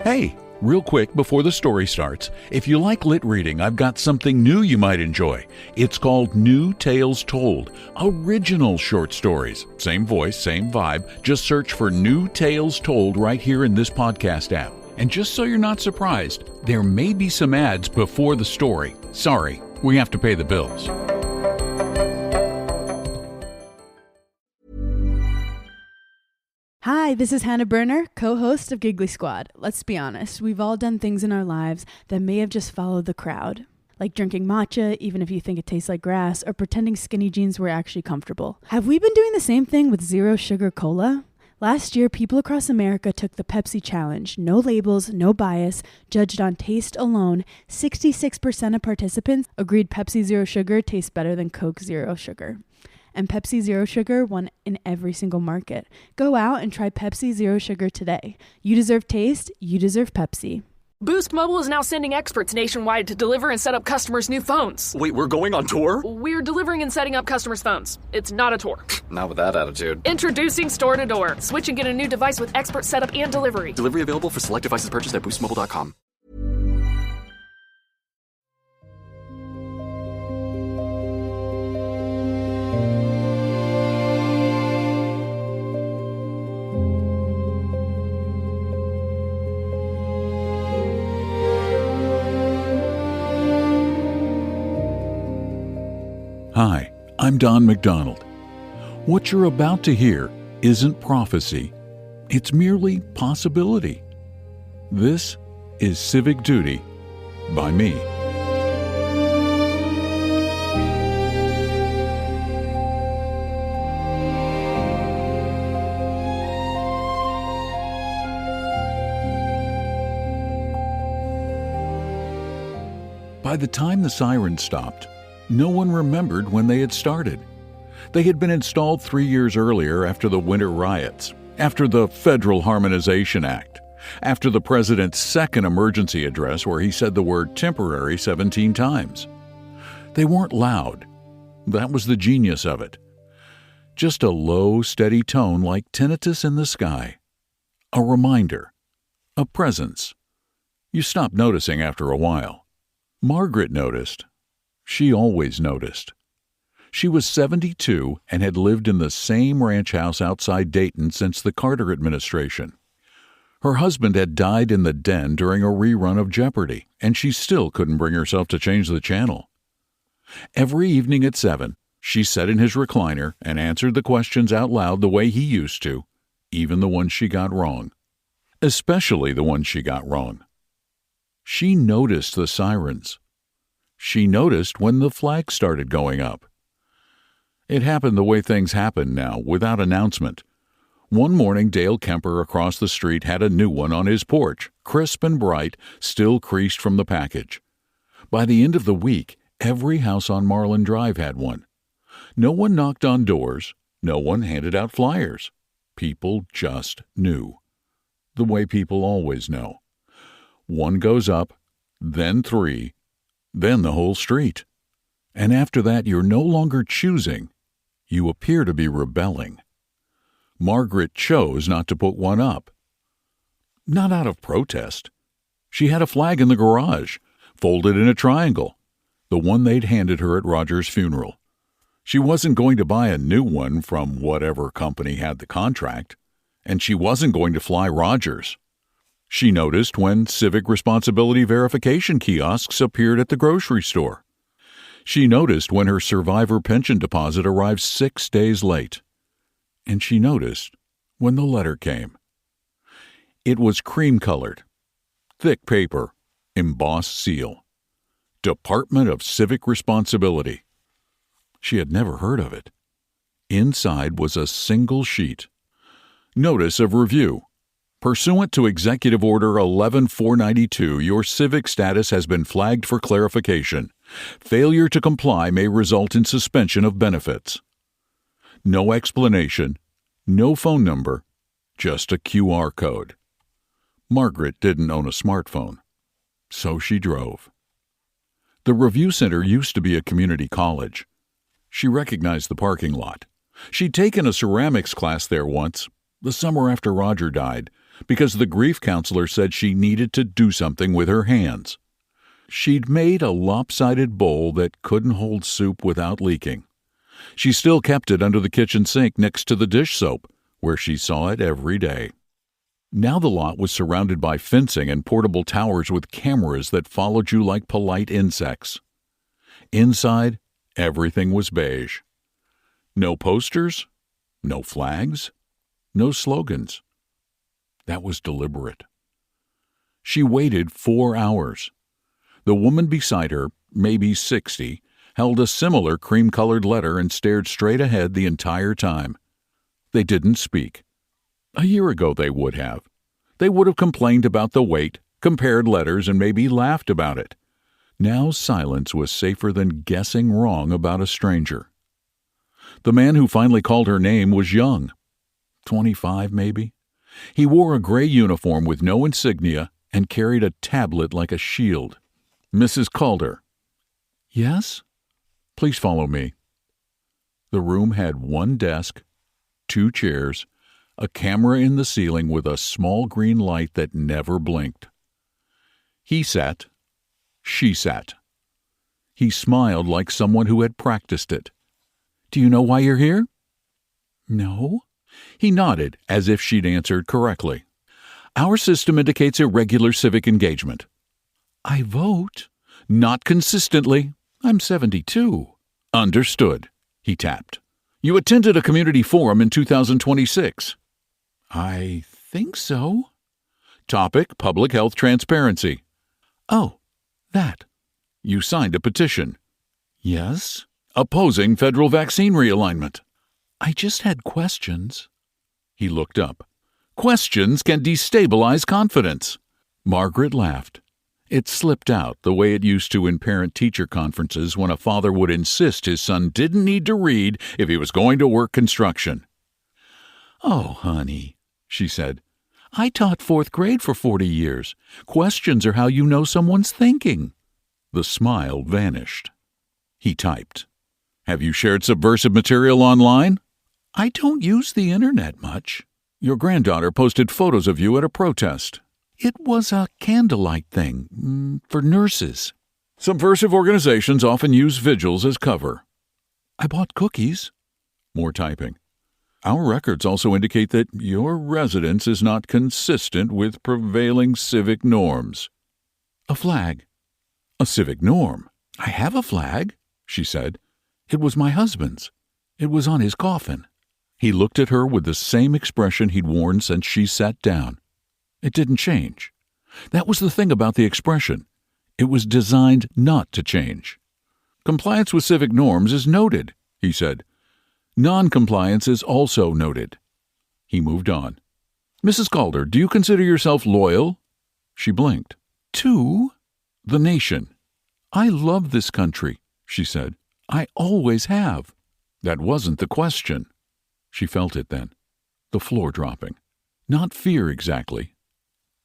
Hey, real quick before the story starts, if you like lit reading, I've got something new you might enjoy. It's called New Tales Told, original short stories. Same voice, same vibe. Just search for New Tales Told right here in this podcast app. And just so you're not surprised, there may be some ads before the story. Sorry, we have to pay the bills. Hi, this is Hannah Berner, co-host of Giggly Squad. Let's be honest, we've all done things in our lives that may have just followed the crowd. Like drinking matcha, even if you think it tastes like grass, or pretending skinny jeans were actually comfortable. Have we been doing the same thing with zero sugar cola? Last year, people across America took the Pepsi challenge. No labels, no bias, judged on taste alone. 66% of participants agreed Pepsi Zero Sugar tastes better than Coke Zero Sugar. And Pepsi Zero Sugar won in every single market. Go out and try Pepsi Zero Sugar today. You deserve taste, you deserve Pepsi. Boost Mobile is now sending experts nationwide to deliver and set up customers' new phones. Wait, we're going on tour? We're delivering and setting up customers' phones. It's not a tour. Not with that attitude. Introducing Store to Door. Switch and get a new device with expert setup and delivery. Delivery available for select devices purchased at boostmobile.com. Hi, I'm Don McDonald. What you're about to hear isn't prophecy. It's merely possibility. This is Civic Duty by me. By the time the sirens stopped, no one remembered when they had started. They had been installed 3 years earlier after the winter riots, after the Federal Harmonization Act, after the president's second emergency address where he said the word temporary 17 times. They weren't loud. That was the genius of it. Just a low, steady tone like tinnitus in the sky. A reminder. A presence. You stop noticing after a while. Margaret noticed. She always noticed. She was 72 and had lived in the same ranch house outside Dayton since the Carter administration. Her husband had died in the den during a rerun of Jeopardy, and she still couldn't bring herself to change the channel. Every evening at 7, she sat in his recliner and answered the questions out loud the way he used to, even the ones she got wrong. Especially the ones she got wrong. She noticed the sirens. She noticed when the flag started going up. It happened the way things happen now, without announcement. One morning, Dale Kemper across the street had a new one on his porch, crisp and bright, still creased from the package. By the end of the week, every house on Marlin Drive had one. No one knocked on doors. No one handed out flyers. People just knew. The way people always know. One goes up, then 3, then the whole street. And after that, you're no longer choosing. You appear to be rebelling. Margaret chose not to put one up. Not out of protest. She had a flag in the garage, folded in a triangle, the one they'd handed her at Roger's funeral. She wasn't going to buy a new one from whatever company had the contract, and she wasn't going to fly Rogers. She noticed when civic responsibility verification kiosks appeared at the grocery store. She noticed when her survivor pension deposit arrived 6 days late. And she noticed when the letter came. It was cream-colored, thick paper, embossed seal. Department of Civic Responsibility. She had never heard of it. Inside was a single sheet. Notice of review. Pursuant to Executive Order 11492, your civic status has been flagged for clarification. Failure to comply may result in suspension of benefits. No explanation, no phone number, just a QR code. Margaret didn't own a smartphone, so she drove. The review center used to be a community college. She recognized the parking lot. She'd taken a ceramics class there once, the summer after Roger died, because the grief counselor said she needed to do something with her hands. She'd made a lopsided bowl that couldn't hold soup without leaking. She still kept it under the kitchen sink next to the dish soap, where she saw it every day. Now the lot was surrounded by fencing and portable towers with cameras that followed you like polite insects. Inside, everything was beige. No posters, no flags, no slogans. That was deliberate. She waited 4 hours. The woman beside her, maybe 60, held a similar cream-colored letter and stared straight ahead the entire time. They didn't speak. A year ago they would have. They would have complained about the wait, compared letters, and maybe laughed about it. Now silence was safer than guessing wrong about a stranger. The man who finally called her name was young. 25, maybe. He wore a gray uniform with no insignia and carried a tablet like a shield. Mrs. Calder. Yes? Please follow me. The room had one desk, 2 chairs, a camera in the ceiling with a small green light that never blinked. He sat. She sat. He smiled like someone who had practiced it. Do you know why you're here? No. He nodded as if she'd answered correctly. Our system indicates irregular civic engagement. I vote. Not consistently. I'm 72. Understood. He tapped. You attended a community forum in 2026. I think so. Topic, public health transparency. Oh, that. You signed a petition. Yes. Opposing federal vaccine realignment. I just had questions. He looked up. Questions can destabilize confidence. Margaret laughed. It slipped out the way it used to in parent-teacher conferences when a father would insist his son didn't need to read if he was going to work construction. Oh, honey, she said. I taught 4th grade for 40 years. Questions are how you know someone's thinking. The smile vanished. He typed. Have you shared subversive material online? I don't use the internet much. Your granddaughter posted photos of you at a protest. It was a candlelight thing, for nurses. Subversive organizations often use vigils as cover. I bought cookies. More typing. Our records also indicate that your residence is not consistent with prevailing civic norms. A flag. A civic norm. I have a flag, she said. It was my husband's. It was on his coffin. He looked at her with the same expression he'd worn since she sat down. It didn't change. That was the thing about the expression. It was designed not to change. Compliance with civic norms is noted, he said. Non-compliance is also noted. He moved on. Mrs. Calder, do you consider yourself loyal? She blinked. To the nation. I love this country, she said. I always have. That wasn't the question. She felt it then. The floor dropping. Not fear exactly.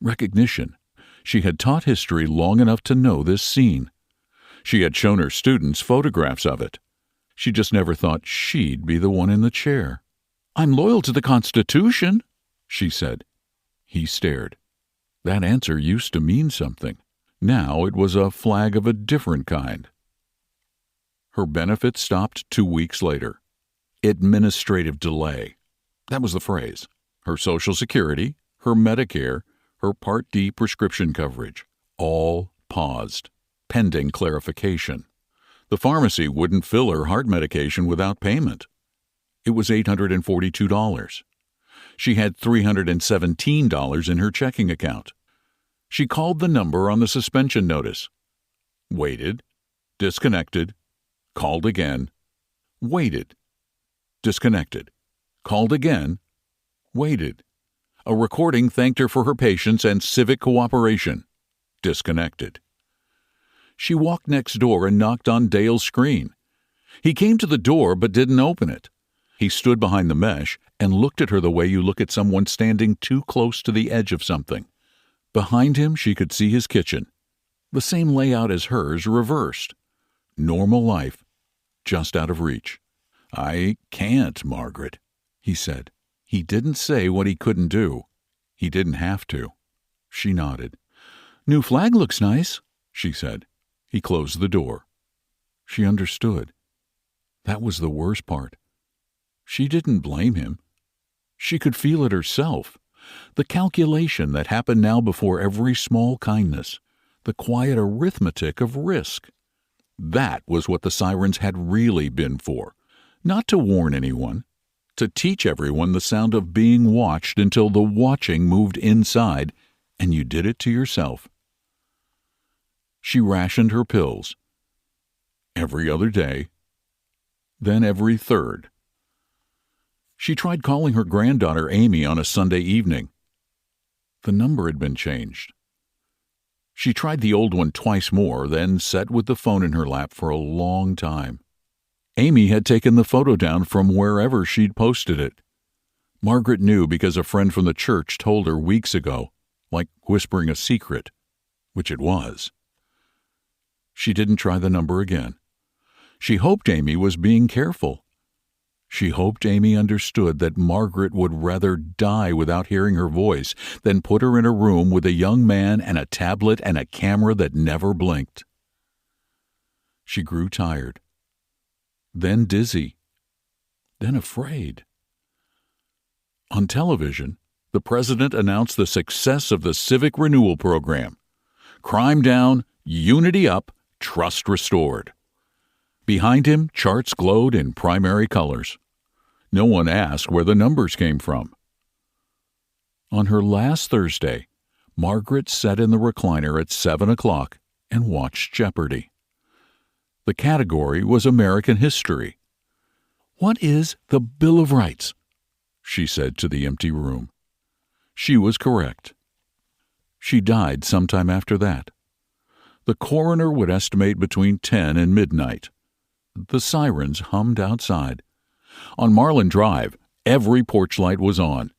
Recognition. She had taught history long enough to know this scene. She had shown her students photographs of it. She just never thought she'd be the one in the chair. I'm loyal to the Constitution, she said. He stared. That answer used to mean something. Now it was a flag of a different kind. Her benefits stopped 2 weeks later. Administrative delay. That was the phrase. Her Social Security, her Medicare, her Part D prescription coverage, all paused, pending clarification. The pharmacy wouldn't fill her heart medication without payment. It was $842. She had $317 in her checking account. She called the number on the suspension notice. Waited. Disconnected. Called again. Waited. Disconnected. Called again. Waited. A recording thanked her for her patience and civic cooperation. Disconnected. She walked next door and knocked on Dale's screen. He came to the door but didn't open it. He stood behind the mesh and looked at her the way you look at someone standing too close to the edge of something. Behind him she could see his kitchen. The same layout as hers, reversed. Normal life, just out of reach. I can't, Margaret, he said. He didn't say what he couldn't do. He didn't have to. She nodded. "New flag looks nice," she said. He closed the door. She understood. That was the worst part. She didn't blame him. She could feel it herself. The calculation that happened now before every small kindness. The quiet arithmetic of risk. That was what the sirens had really been for. Not to warn anyone. To teach everyone the sound of being watched until the watching moved inside, and you did it to yourself. She rationed her pills. Every other day, then every third. She tried calling her granddaughter Amy on a Sunday evening. The number had been changed. She tried the old one twice more, then sat with the phone in her lap for a long time. Amy had taken the photo down from wherever she'd posted it. Margaret knew because a friend from the church told her weeks ago, like whispering a secret, which it was. She didn't try the number again. She hoped Amy was being careful. She hoped Amy understood that Margaret would rather die without hearing her voice than put her in a room with a young man and a tablet and a camera that never blinked. She grew tired, then dizzy, then afraid. On television, the president announced the success of the Civic Renewal Program. Crime down, unity up, trust restored. Behind him, charts glowed in primary colors. No one asked where the numbers came from. On her last Thursday, Margaret sat in the recliner at 7 o'clock and watched Jeopardy! The category was American history. "What is the Bill of Rights?" she said to the empty room. She was correct. She died sometime after that. The coroner would estimate between 10 and midnight. The sirens hummed outside. On Marlin Drive, every porch light was on.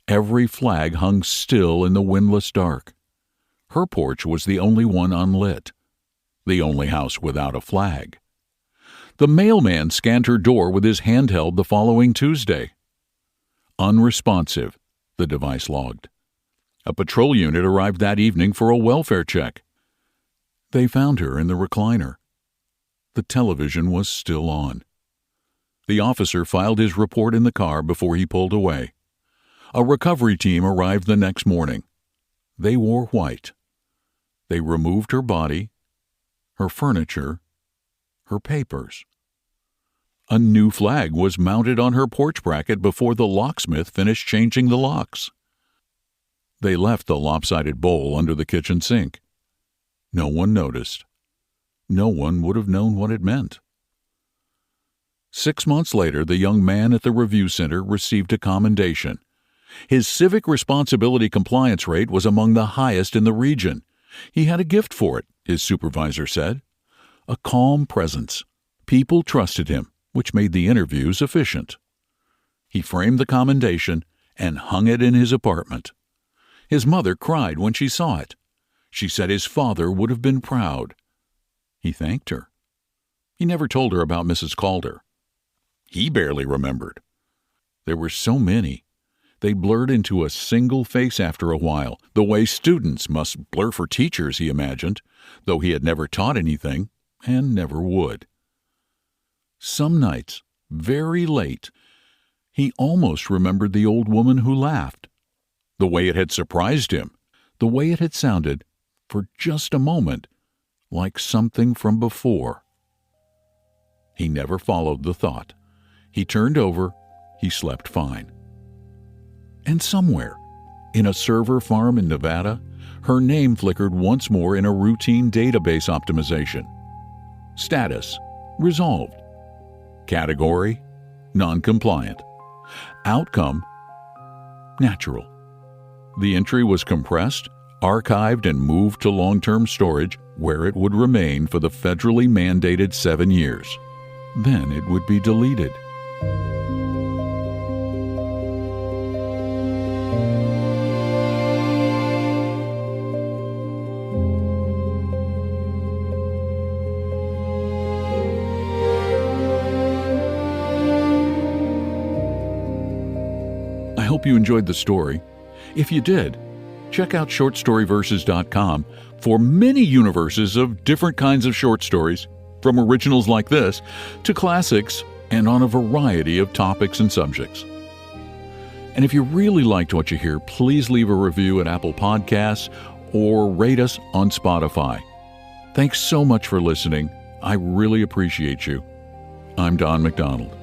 Every flag hung still in the windless dark. Her porch was the only one unlit. The only house without a flag. The mailman scanned her door with his handheld the following Tuesday. Unresponsive, the device logged. A patrol unit arrived that evening for a welfare check. They found her in the recliner. The television was still on. The officer filed his report in the car before he pulled away. A recovery team arrived the next morning. They wore white. They removed her body, her furniture, her papers. A new flag was mounted on her porch bracket before the locksmith finished changing the locks. They left the lopsided bowl under the kitchen sink. No one noticed. No one would have known what it meant. 6 months later, the young man at the review center received a commendation. His civic responsibility compliance rate was among the highest in the region. He had a gift for it, his supervisor said. A calm presence. People trusted him, which made the interviews efficient. He framed the commendation and hung it in his apartment. His mother cried when she saw it. She said his father would have been proud. He thanked her. He never told her about Mrs. Calder. He barely remembered. There were so many. They blurred into a single face after a while, the way students must blur for teachers, he imagined, though he had never taught anything and never would. Some nights, very late, he almost remembered the old woman who laughed, the way it had surprised him, the way it had sounded, for just a moment, like something from before. He never followed the thought. He turned over. He slept fine. And somewhere, in a server farm in Nevada, her name flickered once more in a routine database optimization. Status: resolved. Category: non-compliant. Outcome: natural. The entry was compressed, archived, and moved to long-term storage, where it would remain for the federally mandated 7 years. Then it would be deleted. I hope you enjoyed the story. If you did, check out shortstoryverses.com for many universes of different kinds of short stories, from originals like this to classics and on a variety of topics and subjects. And if you really liked what you hear, please leave a review at Apple Podcasts or rate us on Spotify. Thanks so much for listening. I really appreciate you. I'm Don McDonald.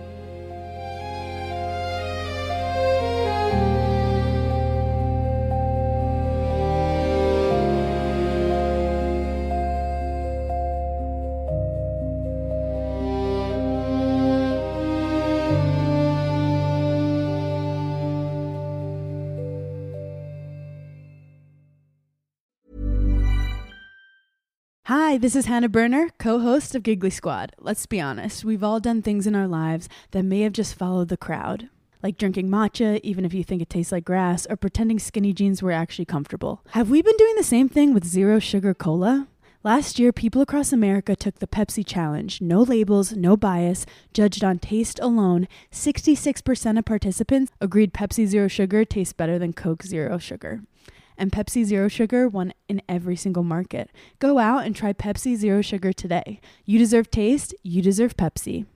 Hi, this is Hannah Berner, co-host of Giggly Squad. Let's be honest, we've all done things in our lives that may have just followed the crowd. Like drinking matcha, even if you think it tastes like grass, or pretending skinny jeans were actually comfortable. Have we been doing the same thing with zero sugar cola? Last year, people across America took the Pepsi challenge. No labels, no bias, judged on taste alone. 66% of participants agreed Pepsi Zero Sugar tastes better than Coke Zero Sugar. And Pepsi Zero Sugar won in every single market. Go out and try Pepsi Zero Sugar today. You deserve taste. You deserve Pepsi.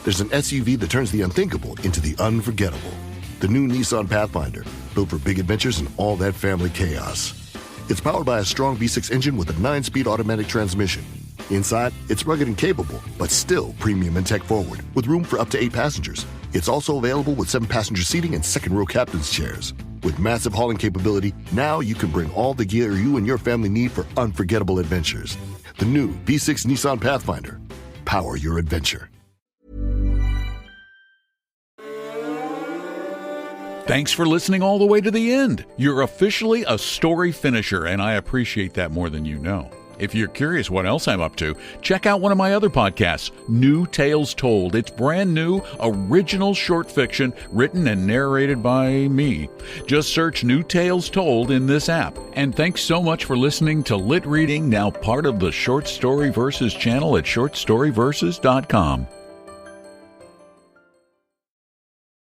There's an SUV that turns the unthinkable into the unforgettable. The new Nissan Pathfinder, built for big adventures and all that family chaos. It's powered by a strong V6 engine with a 9-speed automatic transmission. Inside, it's rugged and capable, but still premium and tech-forward, with room for up to 8 passengers. It's also available with 7-passenger seating and second-row captain's chairs. With massive hauling capability, now you can bring all the gear you and your family need for unforgettable adventures. The new V6 Nissan Pathfinder. Power your adventure. Thanks for listening all the way to the end. You're officially a story finisher, and I appreciate that more than you know. If you're curious what else I'm up to, check out one of my other podcasts, New Tales Told. It's brand new, original short fiction written and narrated by me. Just search New Tales Told in this app. And thanks so much for listening to LitReading, now part of the Short Story Verses channel at shortstoryverses.com.